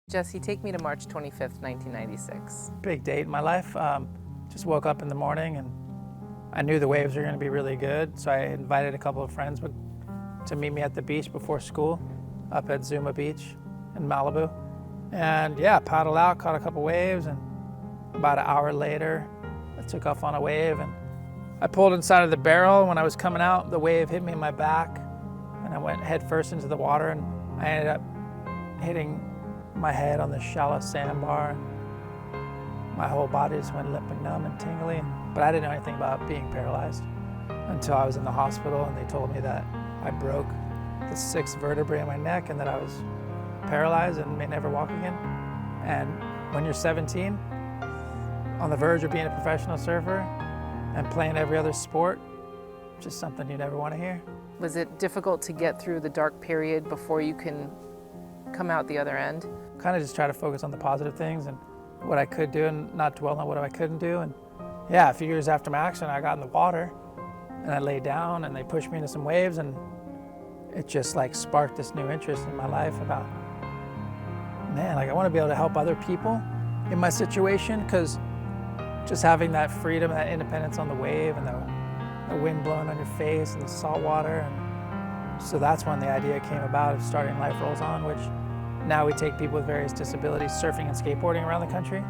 Jesse, take me to March 25th, 1996. Big date in my life. Just woke up in the morning and I knew the waves were going to be really good, so I invited a couple of friends to meet me at the beach before school up at Zuma Beach in Malibu. And yeah, paddled out, caught a couple waves, and about an hour later, I took off on a wave and I pulled inside of the barrel. When I was coming out, the wave hit me in my back and I went head first into the water, and I ended up hitting my head on the shallow sandbar. My whole body just went limp and numb and tingly, but I didn't know anything about being paralyzed until I was in the hospital and they told me that I broke the 6th vertebrae in my neck and that I was paralyzed and may never walk again. And when you're 17, on the verge of being a professional surfer and playing every other sport, just something you never want to hear. Was it difficult to get through the dark period before you can come out the other end? Kind of just try to focus on the positive things and what I could do and not dwell on what I couldn't do. And yeah, a few years after my accident, I got in the water and I laid down and they pushed me into some waves, and it just like sparked this new interest in my life about, man, like I want to be able to help other people in my situation, because just having that freedom, that independence on the wave and the wind blowing on your face and the salt water. And so that's when the idea came about of starting Life Rolls On, which now we take people with various disabilities surfing and skateboarding around the country.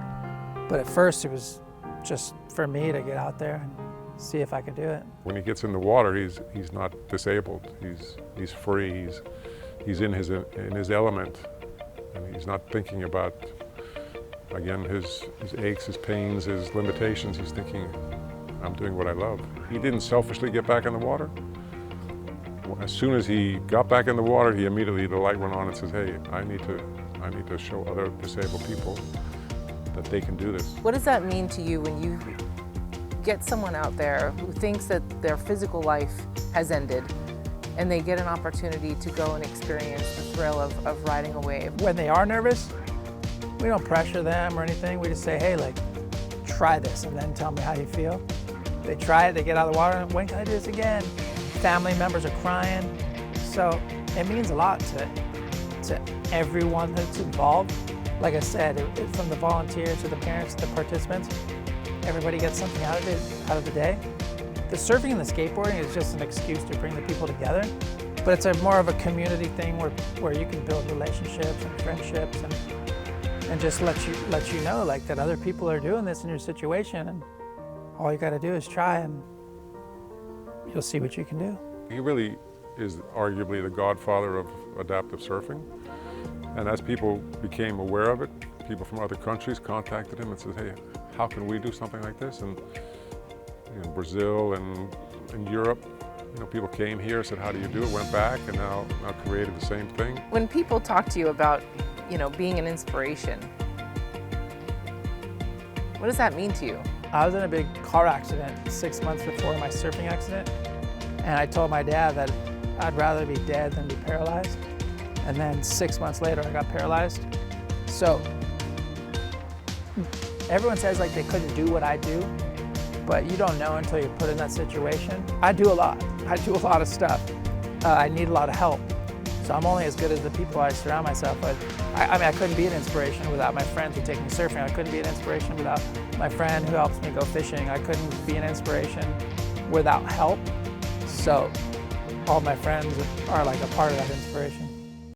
But at first it was just for me to get out there and see if I could do it. When he gets in the water, he's not disabled. He's free. He's in his element, and he's not thinking about, again, his aches, his pains, his limitations. He's thinking, I'm doing what I love. He didn't selfishly get back in the water. As soon as he got back in the water, the light went on and says, hey, I need to show other disabled people that they can do this. What does that mean to you when you get someone out there who thinks that their physical life has ended and they get an opportunity to go and experience the thrill of riding a wave? When they are nervous, we don't pressure them or anything. We just say, hey, like, try this and then tell me how you feel. They try it, they get out of the water, and when can I do this again? Family members are crying. So it means a lot to everyone that's involved. Like I said, from the volunteers to the parents to the participants, everybody gets something out of the day. The surfing and the skateboarding is just an excuse to bring the people together, but it's more of a community thing where you can build relationships and friendships and just let you know like that other people are doing this in your situation, and all you got to do is try and you'll see what you can do. He really is arguably the godfather of adaptive surfing. And as people became aware of it, people from other countries contacted him and said, hey, how can we do something like this? And in Brazil and in Europe, people came here, said, how do you do it? Went back and now created the same thing. When people talk to you about, being an inspiration, what does that mean to you? I was in a big car accident 6 months before my surfing accident, and I told my dad that I'd rather be dead than be paralyzed. And then 6 months later, I got paralyzed. So everyone says like they couldn't do what I do, but you don't know until you're put in that situation. I do a lot. I do a lot of stuff. I need a lot of help. So I'm only as good as the people I surround myself with. I couldn't be an inspiration without my friends who take me surfing. I couldn't be an inspiration without my friend who helps me go fishing. I couldn't be an inspiration without help. So all my friends are like a part of that inspiration.